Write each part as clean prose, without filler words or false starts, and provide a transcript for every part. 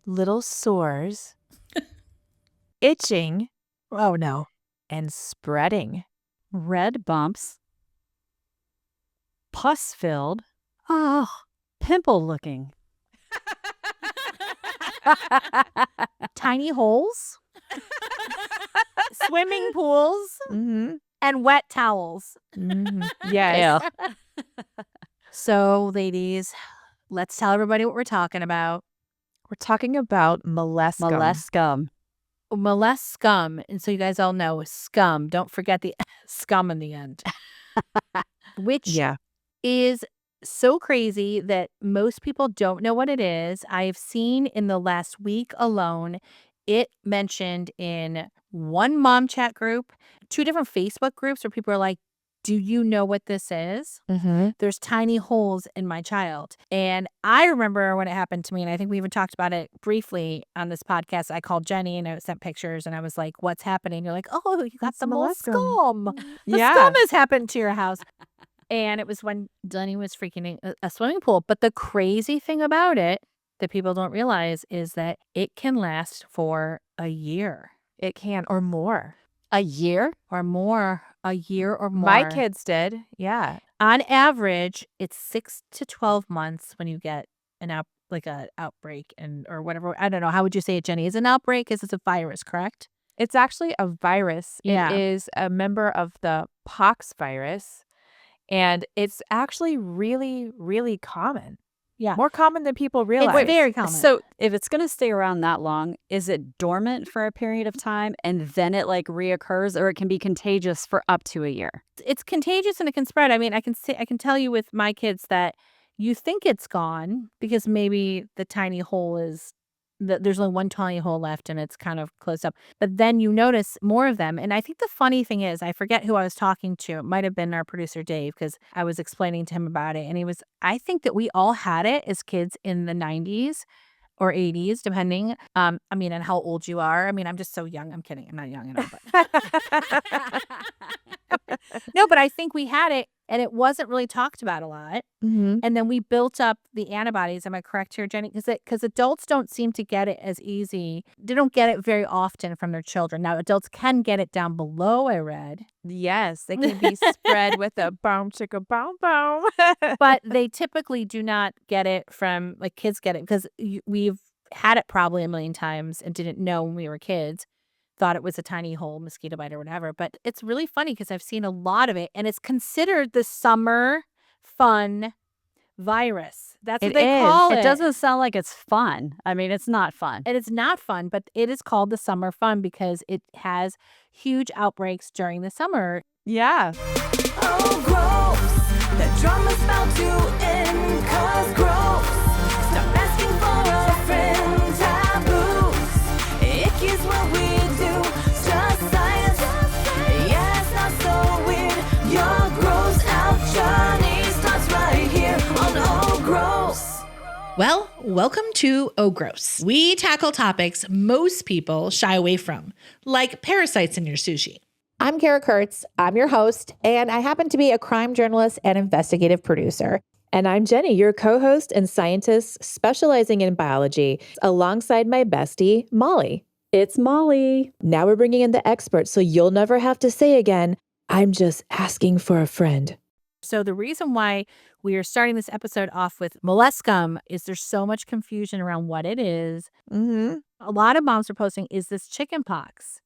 little sores, itching, Oh, no. and spreading. Red bumps. Pus-filled. Oh, Pimple-looking. tiny holes, swimming pools, Mm-hmm. and wet towels. Mm-hmm. Yes. So, ladies, let's tell everybody what we're talking about. We're talking about molluscum. Molluscum. And so you guys all know scum. Don't forget the scum in the end. Which is so crazy that most people don't know what it is. I've seen in the last week alone, it mentioned in one mom chat group, 2 different Facebook groups where people are like, do you know what this is? Mm-hmm. There's tiny holes in my child. And I remember when it happened to me, and I think we even talked about it briefly on this podcast. I called Jennie and I sent pictures and I was like, what's happening? You're like, oh, you got That's the molluscum. molluscum. The scum has happened to your house. And it was when Jennie was freaking a swimming pool. But the crazy thing about it that people don't realize is that it can last for a year. It can, or more. A year? Or more. A year or more. My kids did. Yeah. On average, it's 6 to 12 months when you get an outbreak or whatever. I don't know. How would you say it, Jennie? Is it an outbreak? Is it a virus, correct? It's actually a virus. Yeah. It is a member of the pox virus. And it's actually really, really common. Yeah. More common than people realize. It's very common. So if it's going to stay around that long, is it dormant for a period of time and then it like reoccurs, or it can be contagious for up to a year? It's contagious and it can spread. I mean, I can tell you with my kids that you think it's gone because maybe the tiny hole is there's only one tiny hole left and it's kind of closed up. But then you notice more of them. And I think the funny thing is, I forget who I was talking to. It might have been our producer, Dave, because I was explaining to him about it. And I think that we all had it as kids in the 90s or 80s, depending. On how old you are. I mean, I'm just so young. I'm kidding. I'm not young at all. But no, but I think we had it and it wasn't really talked about a lot. Mm-hmm. And then we built up the antibodies. Am I correct here, Jennie? Because adults don't seem to get it as easy. They don't get it very often from their children. Now, adults can get it down below, I read. Yes, they can be spread with a boom, chicka, boom, boom. But they typically do not get it from, like, kids get it because we've had it probably a million times and didn't know when we were kids. Thought it was a tiny hole, mosquito bite or whatever. But it's really funny because I've seen a lot of it. And it's considered the summer fun virus. That's what they call it. It doesn't sound like it's fun. I mean, it's not fun. And it's not fun, but it is called the summer fun because it has huge outbreaks during the summer. Yeah. Oh, gross. The drama's about to end, 'cause gross. Stop asking for a friend, taboos. Icky is what we do, just science. Yeah, it's not so weird. Your gross out journey starts right here on Oh, gross. Well, welcome to Oh Gross. We tackle topics most people shy away from, like parasites in your sushi. I'm Kara Kurtz. I'm your host, and I happen to be a crime journalist and investigative producer. And I'm Jennie, your co-host and scientist specializing in biology, alongside my bestie, Molly. It's Molly. Now we're bringing in the experts, so you'll never have to say again, I'm just asking for a friend. So the reason why we are starting this episode off with molluscum is there's so much confusion around what it is. Mm-hmm. A lot of moms are posting, is this chickenpox?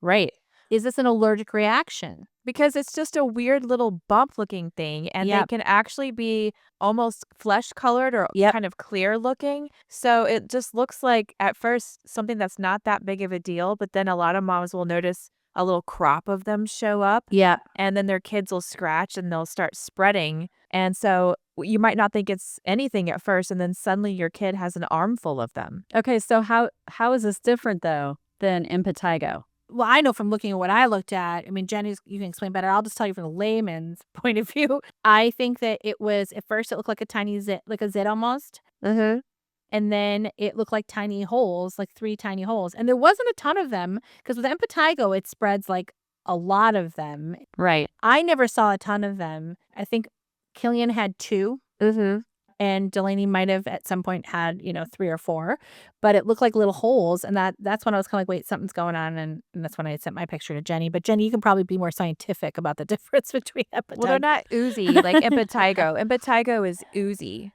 Right. Is this an allergic reaction? Because it's just a weird little bump looking thing, and they can actually be almost flesh colored or kind of clear looking. So it just looks like at first something that's not that big of a deal, but then a lot of moms will notice a little crop of them show up. Yeah. And then their kids will scratch and they'll start spreading. And so you might not think it's anything at first, and then suddenly your kid has an armful of them. Okay, so how is this different though than impetigo? Well, I know from looking at what I looked at. I mean, Jennie, you can explain better. I'll just tell you from the layman's point of view. I think that it was, at first it looked like a tiny zit, like a zit almost. Mm-hmm. And then it looked like tiny holes, like 3 tiny holes. And there wasn't a ton of them because with impetigo, it spreads like a lot of them. Right. I never saw a ton of them. I think Killian had 2. Mm-hmm. And Delaney might have at some point had, 3 or 4, but it looked like little holes. And that's when I was kind of like, wait, something's going on. And that's when I sent my picture to Jennie. But Jennie, you can probably be more scientific about the difference between impetigo. Well, they're not oozy like impetigo. Impetigo is oozy.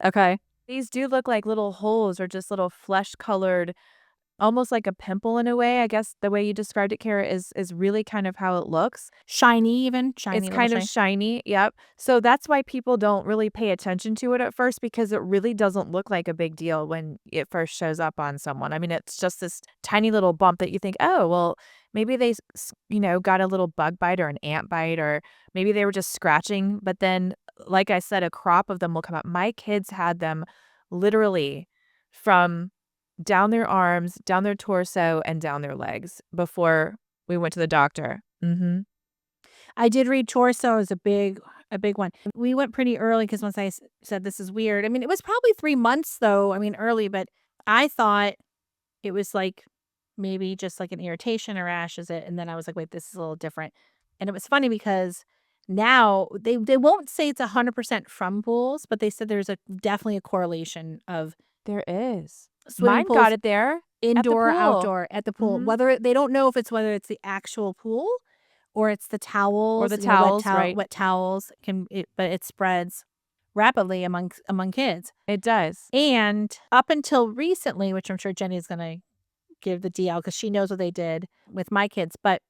Okay. These do look like little holes or just little flesh-colored, almost like a pimple in a way. I guess the way you described it, Kara, is really kind of how it looks. Shiny even. Shiny. It's kind of shiny. Yep. So that's why people don't really pay attention to it at first, because it really doesn't look like a big deal when it first shows up on someone. I mean, it's just this tiny little bump that you think, oh, well, maybe they, got a little bug bite or an ant bite, or maybe they were just scratching. But then, like I said, a crop of them will come up. My kids had them literally from down their arms, down their torso, and down their legs before we went to the doctor. Mm-hmm. I did read torso is a big one. We went pretty early because once I said this is weird. I mean, it was probably 3 months though. I mean, early, but I thought it was like maybe just like an irritation or rash is it. And then I was like, wait, this is a little different. And it was funny because now they won't say it's 100% from pools, but they said there's definitely a correlation of There is. swimming Mine pools, got it there. indoor or pool. outdoor at the pool. Mhm. Whether they don't know if it's whether it's the actual pool or it's the towels Or the you know, towels, right. wet towels but it spreads rapidly among kids. It does. And up until recently, which I'm sure Jenny's going to give the DL because she knows what they did with my kids, but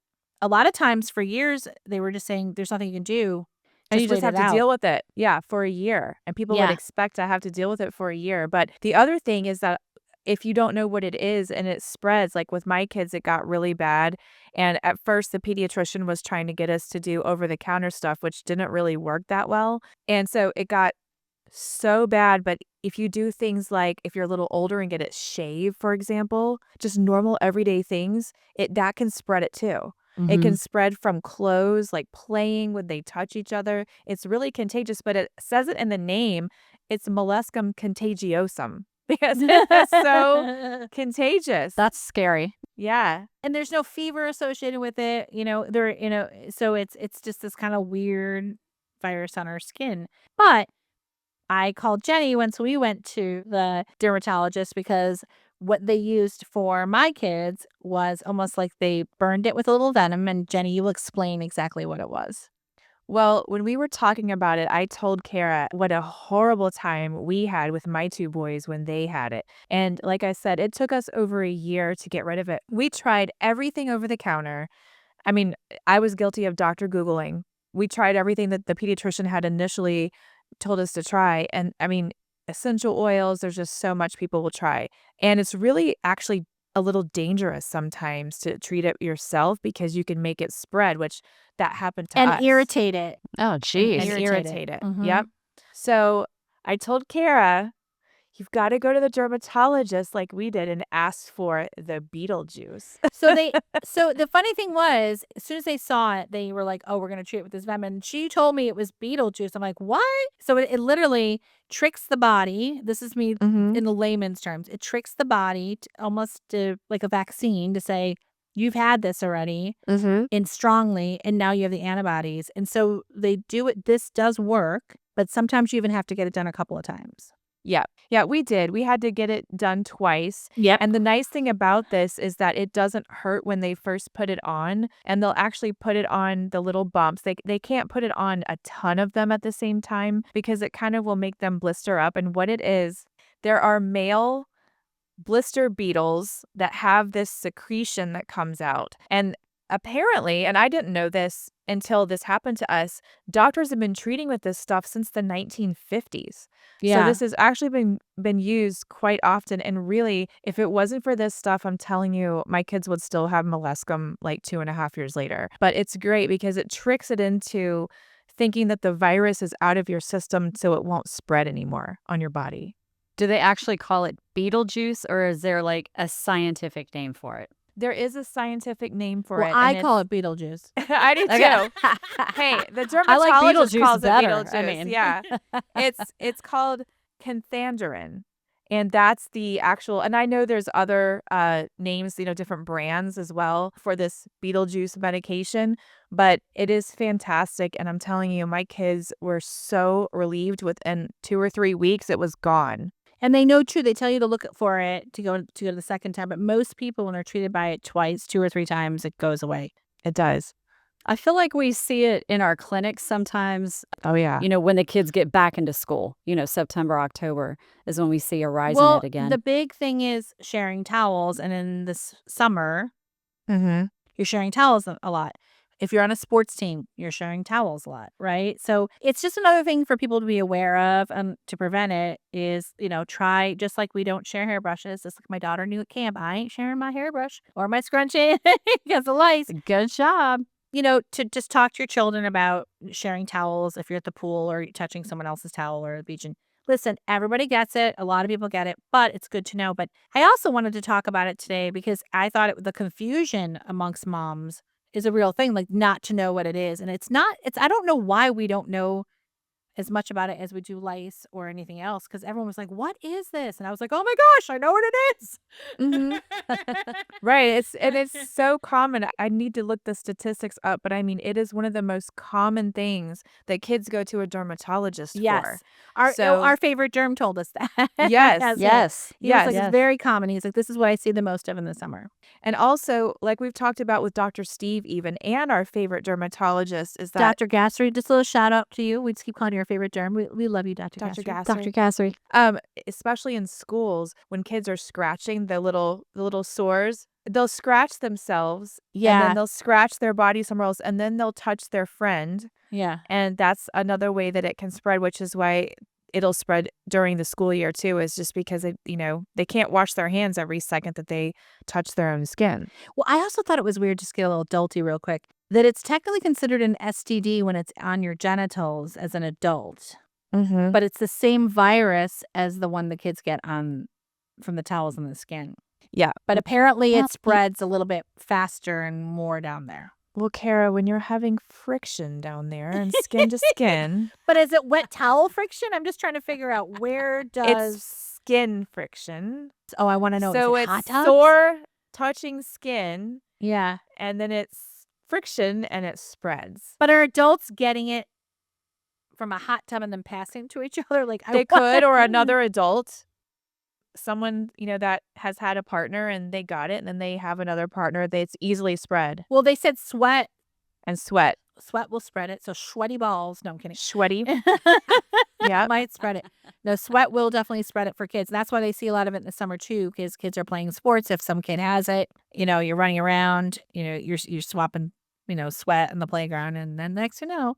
a lot of times for years they were just saying there's nothing you can do. And you just wait have it to out. deal with it. Yeah, for a year. And people would Yeah. expect to have to deal with it for a year. But the other thing is that if you don't know what it is and it spreads, like with my kids, it got really bad. And at first, the pediatrician was trying to get us to do over-the-counter stuff, which didn't really work that well. And so it got so bad. But if you do things like if you're a little older and get it shaved, for example, just normal everyday things, that can spread it too. It can spread from clothes, like playing when they touch each other. It's really contagious, but it says it in the name. It's Molluscum Contagiosum because it's so contagious. That's scary. Yeah. And there's no fever associated with it, so it's just this kind of weird virus on our skin. But I called Jennie once we went to the dermatologist because what they used for my kids was almost like they burned it with a little venom. And Jennie, you will explain exactly what it was. Well, when we were talking about it, I told Kara what a horrible time we had with my 2 boys when they had it. And like I said, it took us over a year to get rid of it. We tried everything over the counter. I mean, I was guilty of Dr. Googling. We tried everything that the pediatrician had initially told us to try. And I mean, essential oils, there's just so much people will try. And it's really actually a little dangerous sometimes to treat it yourself because you can make it spread, which that happened to us. And irritate it. Oh, geez. And irritate it. Mhm. Yep. So I told Kara, you've got to go to the dermatologist like we did and ask for the Beetlejuice. So the funny thing was, as soon as they saw it, they were like, "Oh, we're gonna treat it with this venom." And she told me it was Beetlejuice. I'm like, "What?" So it literally tricks the body. This is me Mhm. in the layman's terms. It tricks the body almost to like a vaccine to say you've had this already Mhm. and strongly, and now you have the antibodies. And so they do it. This does work, but sometimes you even have to get it done a couple of times. Yeah. Yeah, we did. We had to get it done twice. Yep. And the nice thing about this is that it doesn't hurt when they first put it on, and they'll actually put it on the little bumps. They can't put it on a ton of them at the same time because it kind of will make them blister up. And what it is, there are male blister beetles that have this secretion that comes out. And apparently, and I didn't know this until this happened to us, doctors have been treating with this stuff since the 1950s. So this has actually been used quite often. And really, if it wasn't for this stuff, I'm telling you, my kids would still have molluscum like 2.5 years later. But it's great because it tricks it into thinking that the virus is out of your system so it won't spread anymore on your body. Do they actually call it Beetlejuice, or is there like a scientific name for it? There is a scientific name for Well, it. I call it Beetlejuice. I do too. Hey, the I like dermatologist Beetlejuice calls better. it Beetlejuice. I mean. Yeah, it's called Canthandrin, and that's the actual. And I know there's other names, different brands as well for this Beetlejuice medication. But it is fantastic. And I'm telling you, my kids were so relieved within 2 or 3 weeks, it was gone. And they know too, they tell you to look for it to go the second time. But most people, when they're treated by it twice, 2 or 3 times, it goes away. It does. I feel like we see it in our clinics sometimes. Oh, yeah. When the kids get back into school, September, October is when we see a rise in it again. The big thing is sharing towels. And in this summer, Mm-hmm. you're sharing towels a lot. If you're on a sports team, you're sharing towels a lot, right? So it's just another thing for people to be aware of to prevent it is, try, just like we don't share hairbrushes. Just like my daughter knew at camp, I ain't sharing my hairbrush or my scrunchie because of lice. Good job. To just talk to your children about sharing towels if you're at the pool or touching someone else's towel or the beach. And listen, everybody gets it. A lot of people get it, but it's good to know. But I also wanted to talk about it today because I thought the confusion amongst moms is a real thing, like not to know what it is. And it's not, I don't know why we don't know as much about it as we do lice or anything else. Cause everyone was like, what is this? And I was like, oh my gosh, I know what it is. Mm-hmm. Right. It's so common. I need to look the statistics up, but I mean, it is one of the most common things that kids go to a dermatologist for. Our favorite germ told us that. Yes. Yes. He was like, it's very common. He's like, this is what I see the most of in the summer. And also, like we've talked about with Dr. Steve even, and our favorite dermatologist is that Dr. Gassery, just a little shout out to you. We just keep calling you our favorite germ. We love you, Dr. Gassery. Dr. Gassery. Especially in schools when kids are scratching the little sores, they'll scratch themselves. Yeah. And then they'll scratch their body somewhere else, and then they'll touch their friend. Yeah. And that's another way that it can spread, which is why it'll spread during the school year too, is just because they can't wash their hands every second that they touch their own skin. Well, I also thought it was weird, just get a little adulty real quick, that it's technically considered an STD when it's on your genitals as an adult. Mm-hmm. But it's the same virus as the one the kids get from the towels and the skin. Yeah. But apparently it spreads a little bit faster and more down there. Well, Kara, when you're having friction down there and skin to skin. But is it wet towel friction? I'm just trying to figure out where does... It's skin friction. Oh, I want to know. So is it it's hot tubs? sore touching skin. Yeah. And then it's friction and it spreads. But are adults getting it from a hot tub and then passing to each other? Like They could, or another adult. Someone, that has had a partner and they got it, and then they have another partner, it's easily spread. Well, they said sweat. And sweat. Sweat will spread it. So sweaty balls. No, I'm kidding. Sweaty. Yeah. Might spread it. No, sweat will definitely spread it for kids. That's why they see a lot of it in the summer too, because kids are playing sports. If some kid has it, you're running around, you're swapping, sweat in the playground. And then next you know,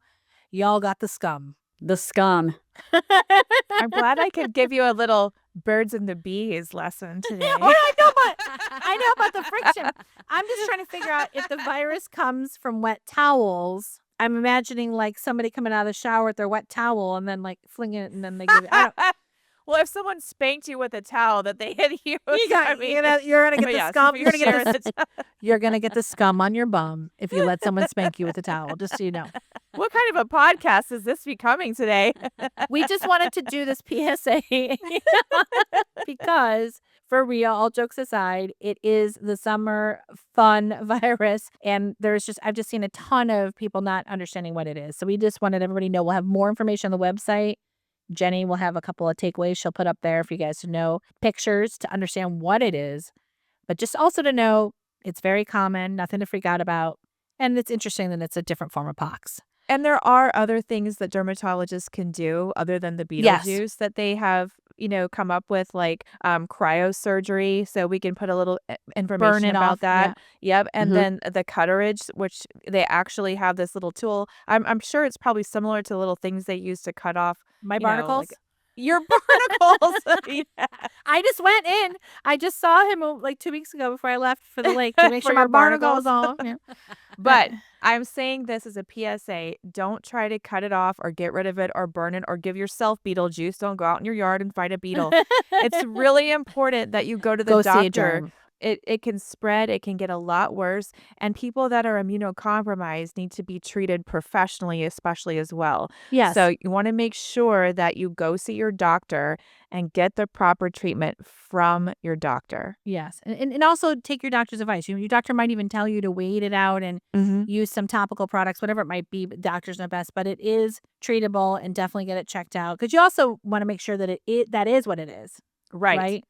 y'all got the scum. The scum. I'm glad I could give you a little birds and the bees lesson today. I know about the friction. I'm just trying to figure out if the virus comes from wet towels. I'm imagining like somebody coming out of the shower with their wet towel and then like flinging it and then they give it. Well, if someone spanked you with a towel that they had used, you're gonna get the scum. You're gonna get the scum on your bum if you let someone spank you with a towel. Just so you know. What kind of a podcast is this becoming today? We just wanted to do this PSA because, for real, all jokes aside, it is the summer fun virus, and I've just seen a ton of people not understanding what it is. So we just wanted everybody to know. We'll have more information on the website. Jennie will have a couple of takeaways she'll put up there for you guys to know, pictures to understand what it is, but just also to know it's very common, nothing to freak out about, and it's interesting that it's a different form of pox. And there are other things that dermatologists can do other than the Beetlejuice that they have, come up with, like cryosurgery. So we can put a little information about that. Yeah. Yep. And then the cutterage, which they actually have this little tool. I'm sure it's probably similar to little things they use to cut off my barnacles. Your barnacles. Yeah. I just went in. I just saw him like 2 weeks ago before I left for the lake to make sure my barnacle was off. Yeah. But I'm saying this as a PSA. Don't try to cut it off or get rid of it or burn it or give yourself Beetlejuice. Don't go out in your yard and fight a beetle. It's really important that you go to the doctor. it can spread, it can get a lot worse, and people that are immunocompromised need to be treated professionally, especially as well. Yes. So you want to make sure that you go see your doctor and get the proper treatment from your doctor. Yes. And also take your doctor's advice. Your doctor might even tell you to wait it out and use some topical products, whatever it might be. But doctors know best, but it is treatable, and definitely get it checked out, because you also want to make sure that that is what it is. Right.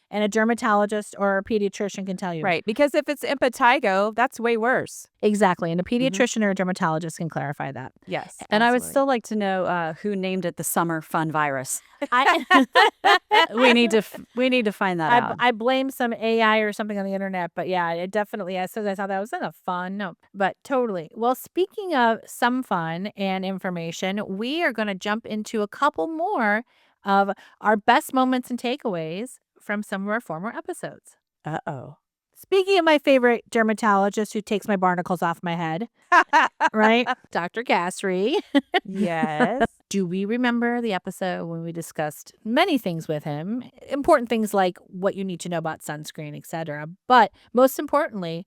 And a dermatologist or a pediatrician can tell you. Right. Because if it's impetigo, that's way worse. Exactly. And a pediatrician or a dermatologist can clarify that. Yes. And I would absolutely. still like to know who named it the summer fun virus. I We need to find that out. I blame some AI or something on the internet, but yeah, it definitely, as soon as I saw that, was a fun. No, but totally. Well, speaking of some fun and information, we are going to jump into a couple more of our best moments and takeaways from some of our former episodes. Uh-oh. Speaking of my favorite dermatologist who takes my barnacles off my head, right? Dr. Gassery. Yes. Do we remember the episode when we discussed many things with him? Important things like what you need to know about sunscreen, etc. But most importantly,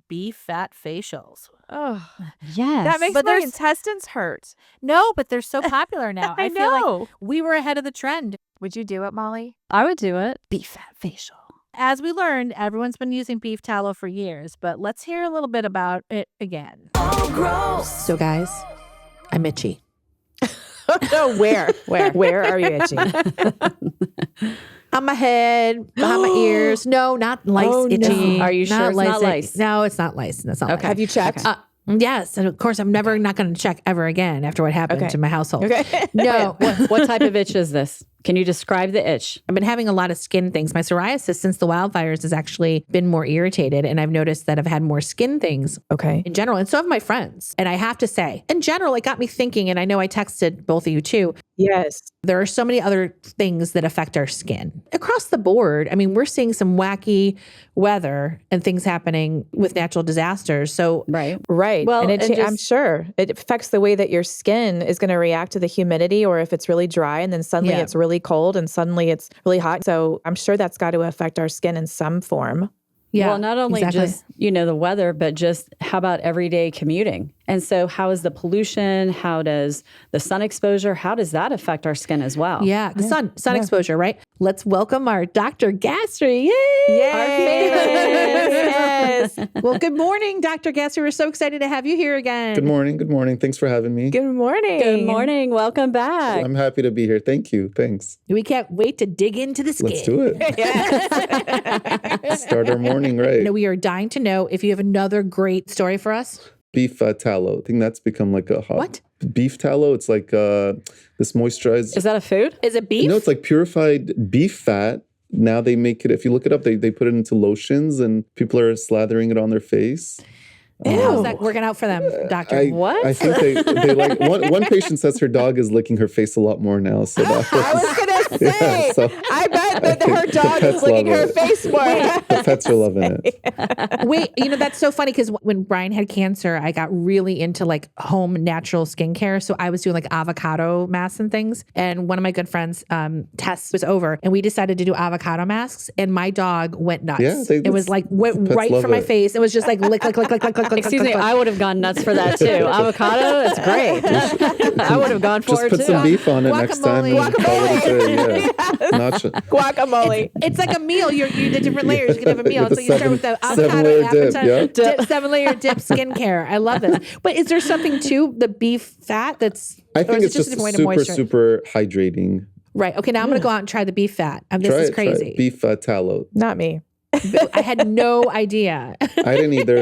beef fat facials. Oh, Yes. that makes But my there's- intestines hurt. No, but they're so popular now. I feel like know. we were ahead of the trend. Would you do it, Molly? I would do it. Beef fat facial. As we learned, everyone's been using beef tallow for years, but let's hear a little bit about it again. Oh, gross. So, guys, I'm itchy. No, where are you itchy? On my head, behind my ears. No, not lice Oh, no. itchy. Are you sure it's not lice? No, it's not lice. That's not Okay. Have you checked? lice. Yes, and of course, I'm never not going to check ever again after what happened Okay. to my household. Okay. No, What type of itch is this? Can you describe the itch? I've been having a lot of skin things. My psoriasis since the wildfires has actually been more irritated, and I've noticed that I've had more skin things Okay. in general, and so have my friends. And I have to say, in general, it got me thinking, and I know I texted both of you too. Yes. There are so many other things that affect our skin across the board. I mean, we're seeing some wacky weather and things happening with natural disasters. So, Right. Right. Well, and and I'm just- sure it affects the way that your skin is going to react to the humidity, or if it's really dry and then suddenly Yeah. it's really cold and suddenly it's really hot. So I'm sure that's got to affect our skin in some form. yeah. Well, not only exactly. just, the weather, but just how about everyday commuting? And so how is the pollution? How does the sun exposure? How does that affect our skin as well? Yeah, the sun exposure, right? Let's welcome our Dr. Gassery. Yay! Yes. Well, good morning, Dr. Gassery. We're so excited to have you here again. Good morning. Good morning. Thanks for having me. Good morning. Good morning. Welcome back. I'm happy to be here. Thank you. Thanks. We can't wait to dig into the skin. Let's do it. Start our morning right. We are dying to know if you have another great story for us. Beef tallow. I think that's become like a hot. What? Beef tallow. It's like this moisturized. Is that a food? Is it beef? No, it's like purified beef fat. Now they make it, if you look it up, they put it into lotions and people are slathering it on their face. And how's that working out for them, doctor? I think they like one patient says her dog is licking her face a lot more now. So that I was going to say, Yeah, so I bet that think her the dog is pets licking love her it. face more. the pets are loving it. Wait, that's so funny because when Brian had cancer, I got really into like home natural skincare. So I was doing like avocado masks and things. And one of my good friends, Tess, was over and we decided to do avocado masks. And my dog went nuts. Yeah, it was like went pets right love for my it. face. It was just like lick. Excuse me, I would have gone nuts for that too. Avocado, it's great. I would have gone for Just it put too. some beef on it next time. Guacamole. and call it a day, yeah. Nacho. Guacamole. It's like a meal. You the different layers. You can have a meal. With So the you start with the avocado, 7-layer dip, appetite, yeah. 7-layer dip skincare. I love this. But is there something to the beef fat that's? I or think is it's it just a different way to super, moisturize? super hydrating. Right. Okay. Now I'm going to go out and try the beef fat. This Try is it, crazy. Beef tallow. Not me. I had no idea. I didn't either.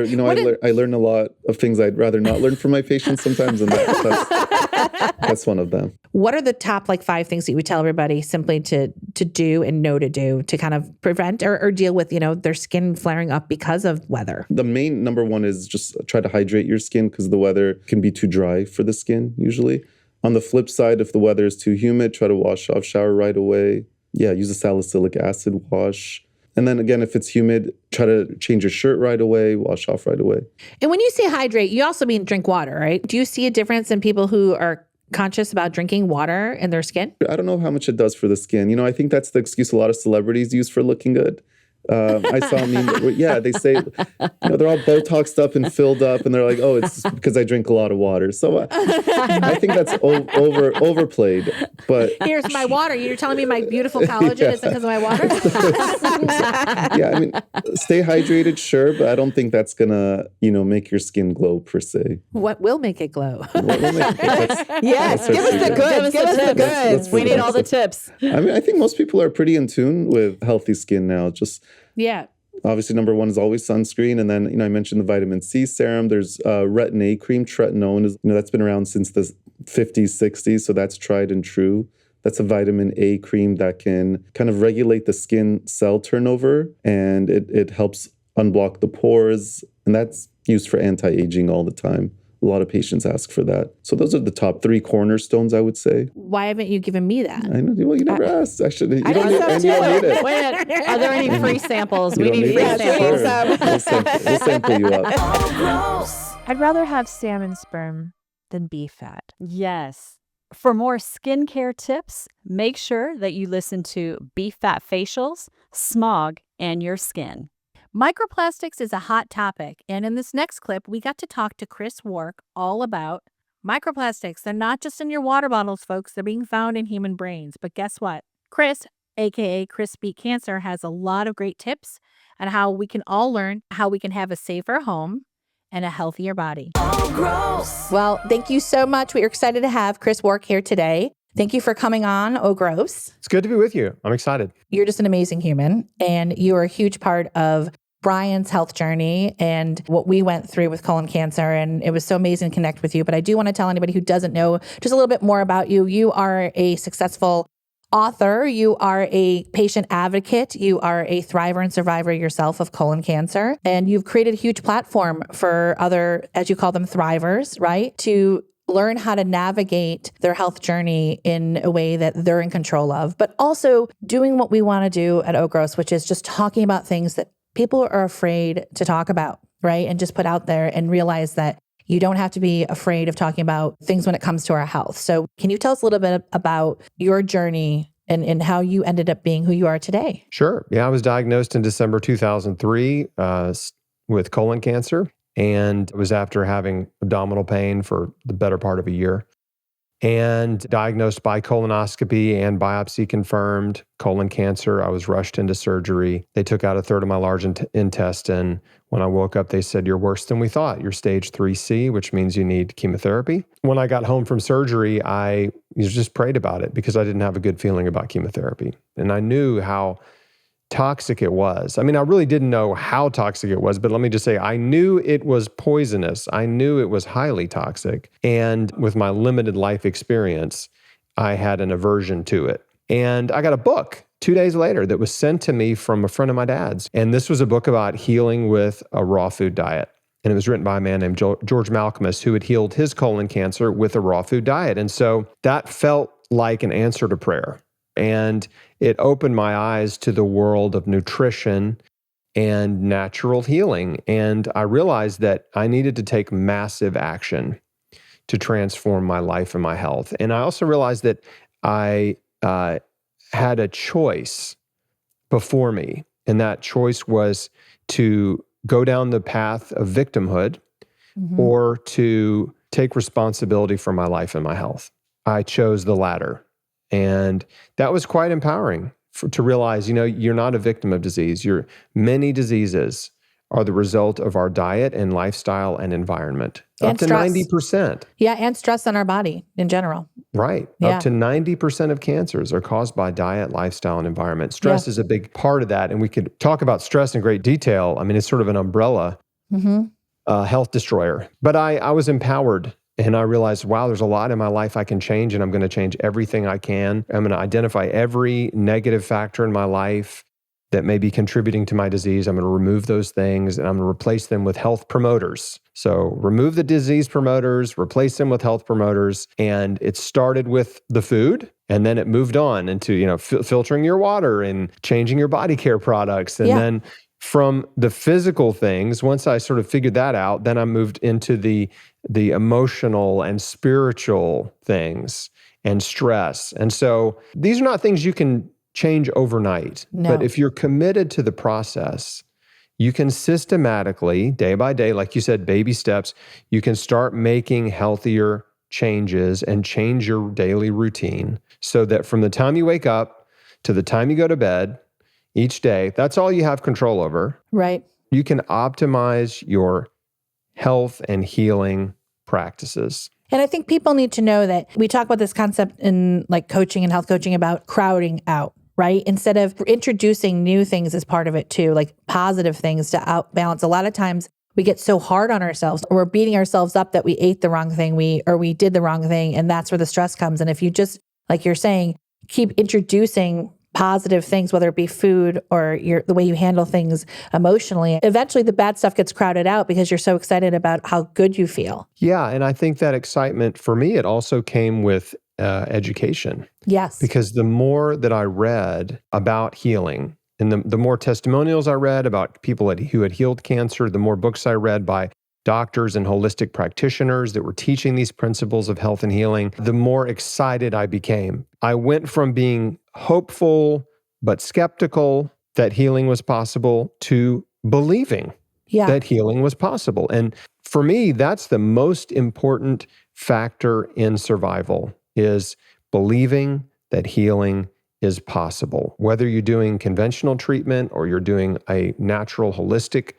I learn a lot of things I'd rather not learn from my patients sometimes, and that's one of them. What are the top 5 things that you would tell everybody simply to do and know to do to kind of prevent or deal with, their skin flaring up because of weather? The main number one is just try to hydrate your skin because the weather can be too dry for the skin usually. On the flip side, if the weather is too humid, try to wash off, shower right away. Yeah, use a salicylic acid wash. And then again, if it's humid, try to change your shirt right away, wash off right away. And when you say hydrate, you also mean drink water, right? Do you see a difference in people who are conscious about drinking water in their skin? I don't know how much it does for the skin. I think that's the excuse a lot of celebrities use for looking good. I saw a meme that, they say, they're all Botoxed up and filled up, and they're like, oh, it's because I drink a lot of water. So I think that's overplayed. But Here's my water. You're telling me my beautiful collagen isn't because of my water? yeah, I mean, stay hydrated, sure, but I don't think that's gonna, make your skin glow per se. What will make it glow? What will make it- Yes, our give us the secret. goods. Give us the goods. We need all the tips. I mean, I think most people are pretty in tune with healthy skin now. Just Yeah. obviously, number one is always sunscreen. And then, I mentioned the vitamin C serum. There's retin A cream. Tretinoin is, that's been around since the 50s, 60s. So that's tried and true. That's a vitamin A cream that can kind of regulate the skin cell turnover. And it helps unblock the pores. And that's used for anti-aging all the time. A lot of patients ask for that. So those are the top 3 cornerstones, I would say. Why haven't you given me that? I know. Well, you never asked. Actually, I think so and you don't need it. Wait a minute. Are there any free samples? You We don't need free it? samples. Sure. We'll sample you up. Oh, gross. I'd rather have salmon sperm than beef fat. Yes. For more skincare tips, make sure that you listen to Beef Fat Facials, Smog, and Your Skin. Microplastics is a hot topic, and in this next clip, we got to talk to Chris Wark all about microplastics. They're not just in your water bottles, folks. They're being found in human brains. But guess what? Chris, aka Chris Beat Cancer, has a lot of great tips on how we can all learn how we can have a safer home and a healthier body. Oh, gross. Well, thank you so much. We are excited to have Chris Wark here today. Thank you for coming on. Oh, gross. It's good to be with you. I'm excited. You're just an amazing human, and you are a huge part of Brian's health journey and what we went through with colon cancer. And it was so amazing to connect with you. But I do want to tell anybody who doesn't know just a little bit more about you. You are a successful author. You are a patient advocate. You are a thriver and survivor yourself of colon cancer. And you've created a huge platform for other, as you call them, thrivers, right? To learn how to navigate their health journey in a way that they're in control of, but also doing what we want to do at Ogros, which is just talking about things that people are afraid to talk about, right? And just put out there and realize that you don't have to be afraid of talking about things when it comes to our health. So can you tell us a little bit about your journey and how you ended up being who you are today? Sure. Yeah, I was diagnosed in December 2003 with colon cancer. And it was after having abdominal pain for the better part of a year. And diagnosed by colonoscopy and biopsy confirmed colon cancer. I was rushed into surgery. They took out a third of my large intestine. When I woke up, they said, "You're worse than we thought. You're stage 3C, which means you need chemotherapy." When I got home from surgery, I just prayed about it because I didn't have a good feeling about chemotherapy. And I knew how toxic it was. I mean, I really didn't know how toxic it was, but let me just say, I knew it was poisonous. I knew it was highly toxic. And with my limited life experience, I had an aversion to it. And I got a book 2 days later that was sent to me from a friend of my dad's. And this was a book about healing with a raw food diet. And it was written by a man named George Malcolmus, who had healed his colon cancer with a raw food diet. And so that felt like an answer to prayer. And it opened my eyes to the world of nutrition and natural healing. And I realized that I needed to take massive action to transform my life and my health. And I also realized that I had a choice before me. And that choice was to go down the path of victimhood or to take responsibility for my life and my health. I chose the latter. And that was quite empowering to realize, you're not a victim of disease. Many diseases are the result of our diet and lifestyle and environment. And up to stress. 90%. Yeah, and stress on our body in general. Right. Yeah. Up to 90% of cancers are caused by diet, lifestyle, and environment. Stress is a big part of that. And we could talk about stress in great detail. I mean, it's sort of an umbrella health destroyer. But I was empowered. And I realized, wow, there's a lot in my life I can change, and I'm going to change everything I can. I'm going to identify every negative factor in my life that may be contributing to my disease. I'm going to remove those things, and I'm going to replace them with health promoters. So remove the disease promoters, replace them with health promoters. And it started with the food, and then it moved on into, filtering your water and changing your body care products. And then from the physical things, once I sort of figured that out, then I moved into the emotional and spiritual things and stress. And so these are not things you can change overnight. No. But if you're committed to the process, you can systematically, day by day, like you said, baby steps, you can start making healthier changes and change your daily routine so that from the time you wake up to the time you go to bed each day, that's all you have control over. Right. You can optimize your health and healing practices. And I think people need to know that we talk about this concept in like coaching and health coaching about crowding out, right? Instead of introducing new things as part of it too, like positive things to outbalance. A lot of times we get so hard on ourselves, or we're beating ourselves up that we ate the wrong thing, we did the wrong thing, and that's where the stress comes. And if you just, like you're saying, keep introducing positive things, whether it be food or the way you handle things emotionally, eventually the bad stuff gets crowded out because you're so excited about how good you feel. Yeah, and I think that excitement for me, it also came with education. Yes. Because the more that I read about healing, and the more testimonials I read about people who had healed cancer, the more books I read by doctors and holistic practitioners that were teaching these principles of health and healing, the more excited I became. I went from being hopeful but skeptical that healing was possible to believing that healing was possible. And for me, that's the most important factor in survival, is believing that healing is possible. Whether you're doing conventional treatment or you're doing a natural, holistic,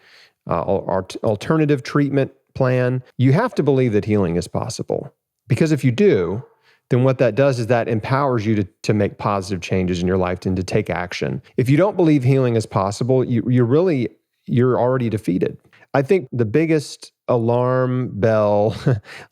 alternative treatment plan, you have to believe that healing is possible. Because if you do, then what that does is that empowers you to make positive changes in your life and to take action. If you don't believe healing is possible, you're already defeated. I think the biggest alarm bell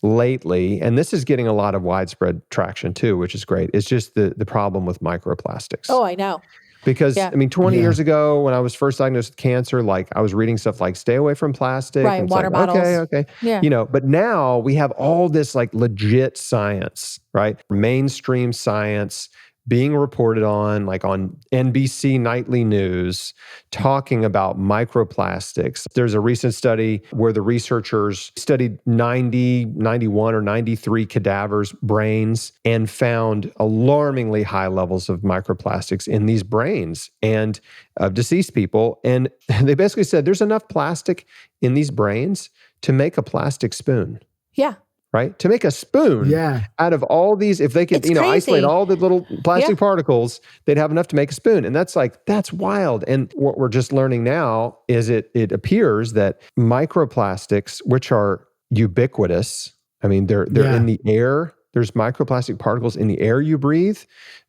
lately, and this is getting a lot of widespread traction too, which is great, is just the problem with microplastics. Oh, I know. Because, I mean, 20 years ago, when I was first diagnosed with cancer, like I was reading stuff like stay away from plastic. Right, and water bottles. Okay. Yeah. You know, but now we have all this like legit science, right? Mainstream science being reported on, like on NBC Nightly News, talking about microplastics. There's a recent study where the researchers studied 91 or 93 cadavers' brains and found alarmingly high levels of microplastics in these brains and of deceased people. And they basically said there's enough plastic in these brains to make a plastic spoon. Yeah. Right? To make a spoon out of all these, if they could, It's crazy. isolate all the little plastic particles, they'd have enough to make a spoon. And that's wild. And what we're just learning now is it appears that microplastics, which are ubiquitous, I mean, they're in the air. There's microplastic particles in the air you breathe.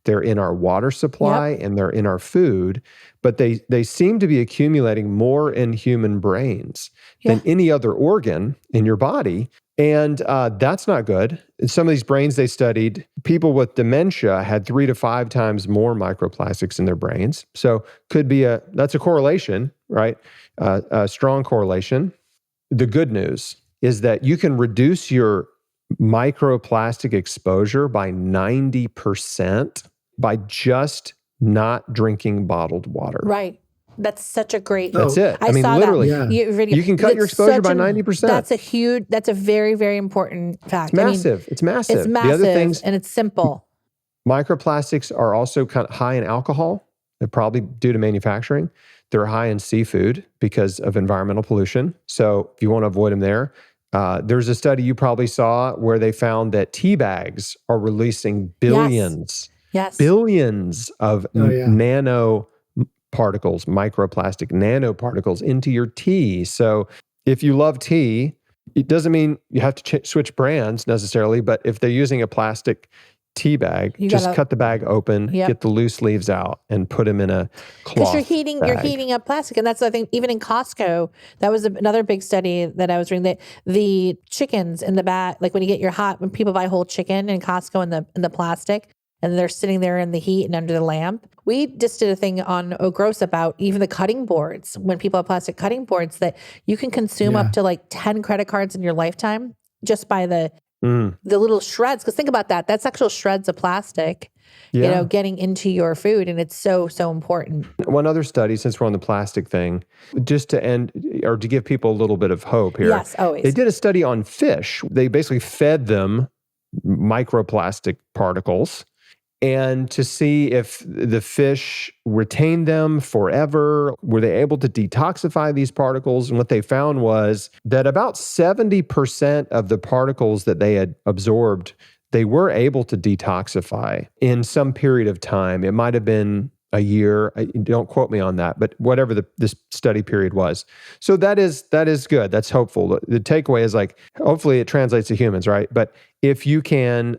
They're in our water supply and they're in our food, but they seem to be accumulating more in human brains than any other organ in your body. And that's not good. In some of these brains they studied, people with dementia had 3 to 5 times more microplastics in their brains. So that's a correlation, right? A strong correlation. The good news is that you can reduce your microplastic exposure by 90% by just not drinking bottled water. Right. That's such a great. That's it. I mean, literally, you can cut your exposure by 90%. That's a very, very important fact. It's massive. It's massive. It's massive, the other things, and it's simple. Microplastics are also kind of high in alcohol. They're probably due to manufacturing. They're high in seafood because of environmental pollution. So if you want to avoid them there, there's a study you probably saw where they found that tea bags are releasing billions of nano particles, microplastic nanoparticles into your tea. So if you love tea, it doesn't mean you have to switch brands necessarily, but if they're using a plastic tea bag, just cut the bag open, get the loose leaves out and put them in a cloth Because you're heating up plastic. And that's the thing, even in Costco, that was another big study that I was reading, that the chickens in the back, like when people buy whole chicken in Costco in the plastic, and they're sitting there in the heat and under the lamp. We just did a thing on Oh Gross about even the cutting boards. When people have plastic cutting boards, that you can consume up to like 10 credit cards in your lifetime just by the little shreds. Because think about that. That's actual shreds of plastic, getting into your food. And it's so, so important. One other study, since we're on the plastic thing, just to end or to give people a little bit of hope here. Yes, always. They did a study on fish. They basically fed them microplastic particles. and to see if the fish retained them forever. Were they able to detoxify these particles? And what they found was that about 70% of the particles that they had absorbed, they were able to detoxify in some period of time. It might have been a year. Don't quote me on that, but whatever this study period was. So that is good. That's hopeful. The takeaway is like, hopefully it translates to humans, right? But if you can,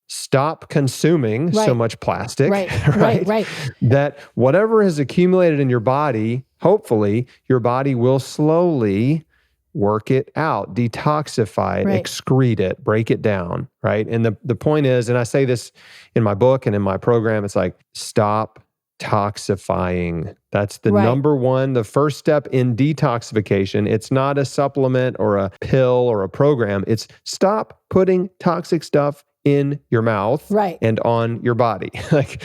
stop consuming so much plastic, Right. that whatever has accumulated in your body, hopefully your body will slowly work it out, detoxify it, excrete it, break it down, right? And the point is, and I say this in my book and in my program, it's like, stop toxifying. That's the number one, the first step in detoxification. It's not a supplement or a pill or a program. It's stop putting toxic stuff in your mouth and on your body. Like,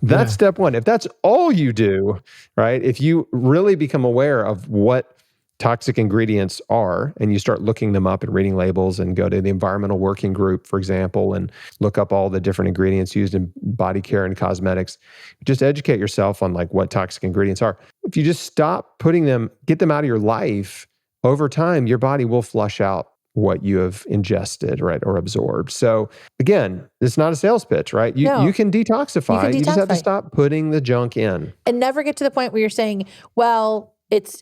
that's step one. If that's all you do, right? If you really become aware of what toxic ingredients are, and you start looking them up and reading labels and go to the environmental working group, for example, and look up all the different ingredients used in body care and cosmetics, just educate yourself on like what toxic ingredients are. If you just stop putting them, get them out of your life, over time, your body will flush out what you have ingested, right, or absorbed. So again, it's not a sales pitch, right? You can detoxify. You just have to stop putting the junk in. And never get to the point where you're saying, well, it's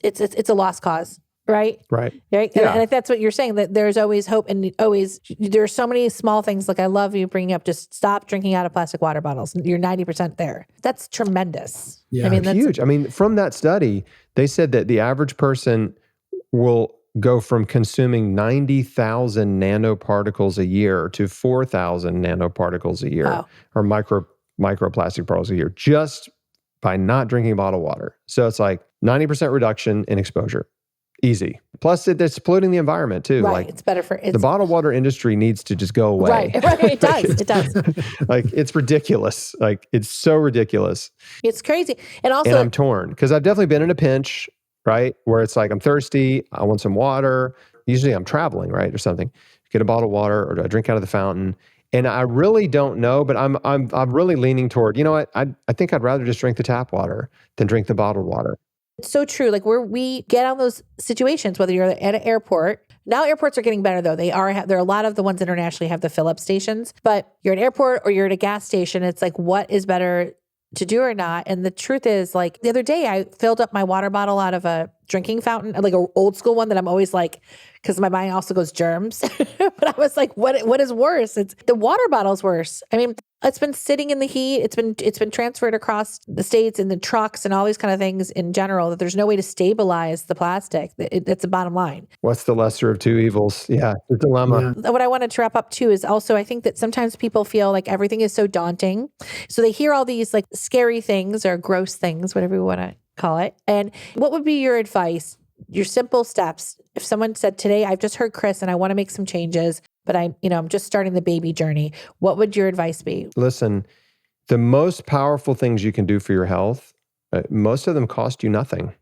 a lost cause, right? Right. And if that's what you're saying, that there's always hope, and always, there's so many small things. Like, I love you bringing up, just stop drinking out of plastic water bottles. You're 90% there. That's tremendous. Yeah. I mean, that's huge. I mean, from that study, they said that the average person will go from consuming 90,000 nanoparticles a year to 4,000 nanoparticles a year, or microplastic particles a year, just by not drinking bottled water. So it's like 90% reduction in exposure. Easy. Plus, it's polluting the environment too. Right. Like, it's better for the bottled water industry needs to just go away. Right. It does. It does. Like, it's ridiculous. Like, it's so ridiculous. It's crazy. And also, and I'm torn because I've definitely been in a pinch, right? Where it's like, I'm thirsty, I want some water. Usually I'm traveling, right? Or something. Get a bottle of water or a drink out of the fountain. And I really don't know, but I'm really leaning toward, you know what? I think I'd rather just drink the tap water than drink the bottled water. it's so true. Like, where we get on those situations, whether you're at an airport. Now airports are getting better though. There are a lot of the ones internationally have the fill-up stations, but you're at an airport or you're at a gas station. It's like, what is better to do or not? And the truth is, like, the other day I filled up my water bottle out of a drinking fountain, like an old school one that I'm always like, because my mind also goes germs. But I was like, what is worse? It's the water bottle's worse. I mean, it's been sitting in the heat. It's been transferred across the states in the trucks and all these kind of things in general, that there's no way to stabilize the plastic. That's the bottom line. What's the lesser of two evils? Yeah, the dilemma. Yeah. What I wanted to wrap up too is also, I think that sometimes people feel like everything is so daunting. So they hear all these like scary things or gross things, whatever you want to call it. And what would be your advice, your simple steps? If someone said, today I've just heard Chris and I want to make some changes, but I'm just starting the baby journey, what would your advice be? Listen, the most powerful things you can do for your health, most of them cost you nothing.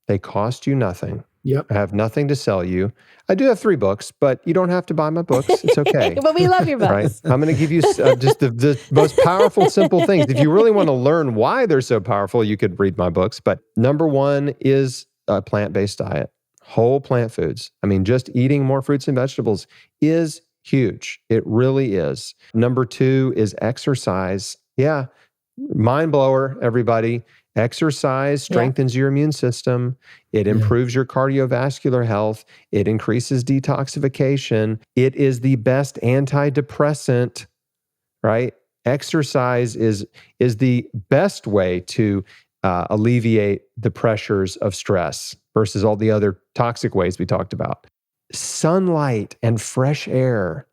They cost you nothing. Yep. I have nothing to sell you. I do have 3 books, but you don't have to buy my books. It's okay. But we love your books. Right? I'm going to give you just the most powerful, simple things. If you really want to learn why they're so powerful, you could read my books. But number 1 is a plant-based diet. Whole plant foods. I mean, just eating more fruits and vegetables is huge. It really is. Number 2 is exercise. Yeah. Mind blower, everybody. Exercise strengthens your immune system. It improves your cardiovascular health. It increases detoxification. It is the best antidepressant, right? Exercise is the best way to alleviate the pressures of stress versus all the other toxic ways we talked about. Sunlight and fresh air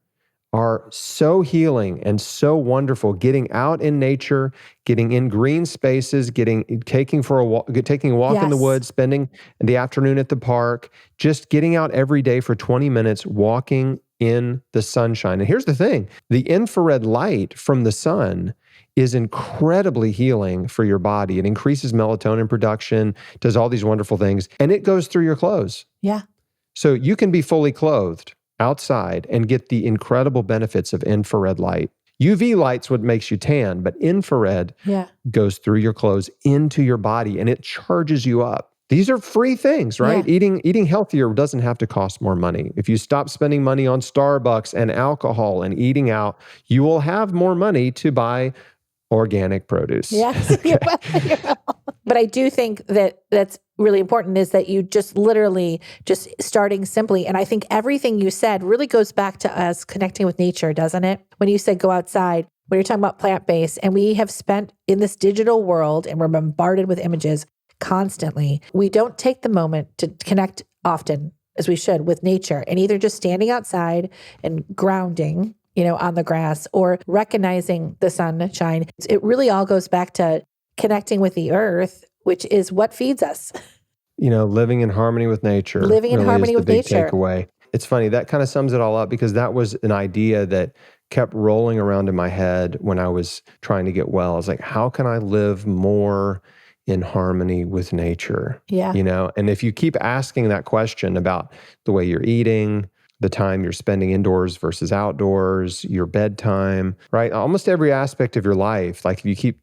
are so healing and so wonderful. Getting out in nature, getting in green spaces, taking a walk in the woods, spending the afternoon at the park, just getting out every day for 20 minutes, walking in the sunshine. And here's the thing, the infrared light from the sun is incredibly healing for your body. It increases melatonin production, does all these wonderful things, and it goes through your clothes. Yeah. So you can be fully clothed outside and get the incredible benefits of infrared light. UV light's what makes you tan, but infrared goes through your clothes into your body and it charges you up. These are free things, right? Eating healthier doesn't have to cost more money. If you stop spending money on Starbucks and alcohol and eating out, you will have more money to buy organic produce. Yes. But I do think that that's really important is that you just literally just starting simply. And I think everything you said really goes back to us connecting with nature, doesn't it? When you said go outside, when you're talking about plant-based, and we have spent in this digital world and we're bombarded with images constantly, we don't take the moment to connect often as we should with nature, and either just standing outside and grounding, on the grass, or recognizing the sunshine. It really all goes back to connecting with the earth, which is what feeds us. Living in harmony with nature. Living in harmony with nature. Takeaway. It's funny, that kind of sums it all up, because that was an idea that kept rolling around in my head when I was trying to get well. I was like, how can I live more in harmony with nature? Yeah. And if you keep asking that question about the way you're eating, the time you're spending indoors versus outdoors, your bedtime, right? Almost every aspect of your life, like if you keep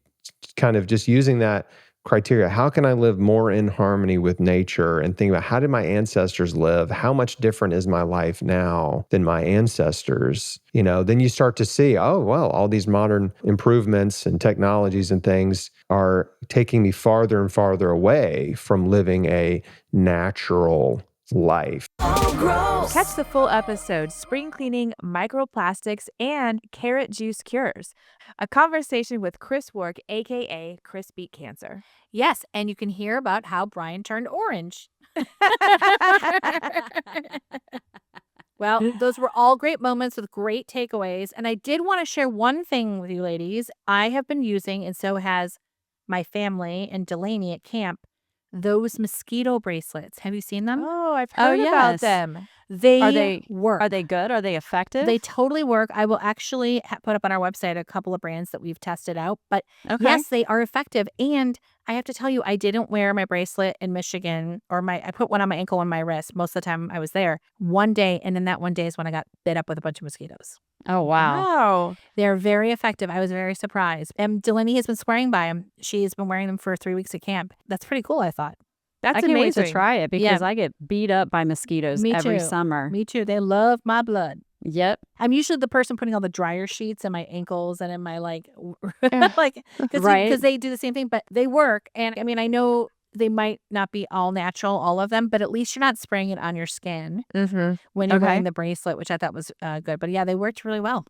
kind of just using that criteria, how can I live more in harmony with nature, and think about how did my ancestors live? How much different is my life now than my ancestors? Then you start to see, oh, well, all these modern improvements and technologies and things are taking me farther and farther away from living a natural life. Catch the full episode, Spring Cleaning, Microplastics, and Carrot Juice Cures. A conversation with Chris Wark, a.k.a. Chris Beat Cancer. Yes, and you can hear about how Brian turned orange. Well, those were all great moments with great takeaways. And I did want to share one thing with you ladies. I have been using, and so has my family and Delaney at camp, those mosquito bracelets. Have you seen them? Oh, I've heard about them. They work. Are they good? Are they effective? They totally work. I will actually put up on our website a couple of brands that we've tested out. But yes, they are effective. And I have to tell you, I didn't wear my bracelet in Michigan, or I put one on my ankle and my wrist most of the time I was there. One day, and then that one day is when I got bit up with a bunch of mosquitoes. Oh, wow. They're very effective. I was very surprised. And Delaney has been swearing by them. She's been wearing them for 3 weeks at camp. That's pretty cool, I thought. That's I can't amazing. wait to try it, because I get beat up by mosquitoes every summer. Me too. They love my blood. Yep. I'm usually the person putting all the dryer sheets in my ankles and in my because they do the same thing, but they work. And I mean, I know they might not be all natural, all of them, but at least you're not spraying it on your skin when you're wearing the bracelet, which I thought was good. But yeah, they worked really well.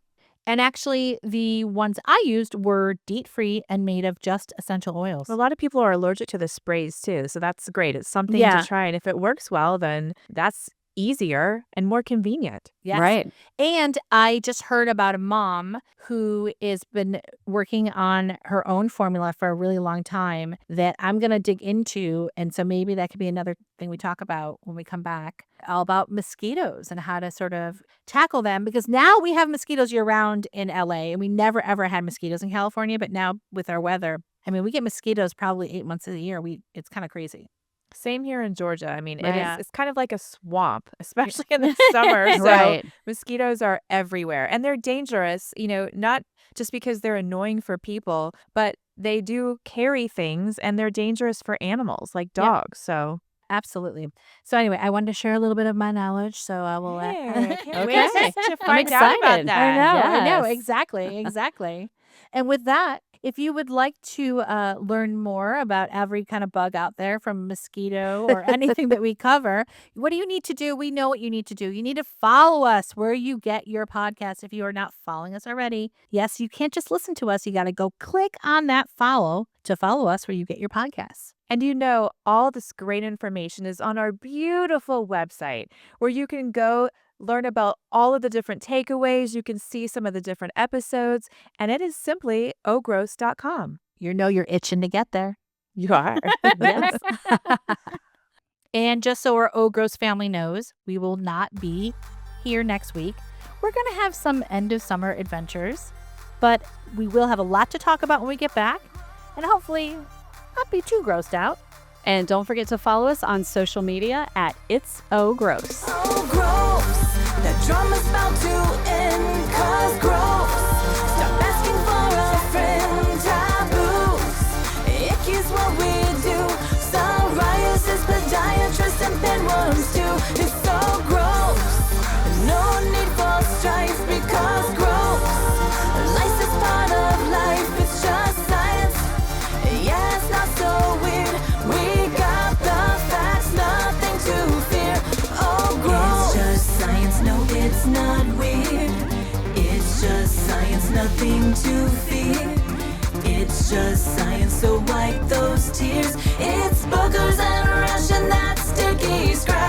And actually, the ones I used were DEET-free and made of just essential oils. A lot of people are allergic to the sprays too, so that's great. It's something to try, and if it works well, then that's easier and more convenient. Yes. Right. And I just heard about a mom who has been working on her own formula for a really long time that I'm going to dig into. And so maybe that could be another thing we talk about when we come back, all about mosquitoes and how to sort of tackle them. Because now we have mosquitoes year round in LA, and we never ever had mosquitoes in California. But now with our weather, I mean, we get mosquitoes probably 8 months of the year. It's kind of crazy. Same here in Georgia. I mean, it's kind of like a swamp, especially in the summer. So mosquitoes are everywhere, and they're dangerous, not just because they're annoying for people, but they do carry things, and they're dangerous for animals like dogs. So absolutely. So anyway, I wanted to share a little bit of my knowledge. So I will. I can't wait to find out about that. I know. Exactly. And with that, if you would like to learn more about every kind of bug out there, from mosquito or anything that we cover, what do you need to do? We know what you need to do. You need to follow us where you get your podcast. If you are not following us already, yes, you can't just listen to us. You got to go click on that follow to follow us where you get your podcasts. And all this great information is on our beautiful website, where you can go learn about all of the different takeaways. You can see some of the different episodes, and it is simply ogross.com. You're itching to get there. You are. Yes. And just so our O Gross family knows, we will not be here next week. We're going to have some end of summer adventures, but we will have a lot to talk about when we get back, and hopefully not be too grossed out. And don't forget to follow us on social media at It's O Gross. Oh, gross. That drama's about to end, 'cause gross. Stop just science, so wipe those tears. It's boogers and rash and that sticky scratch.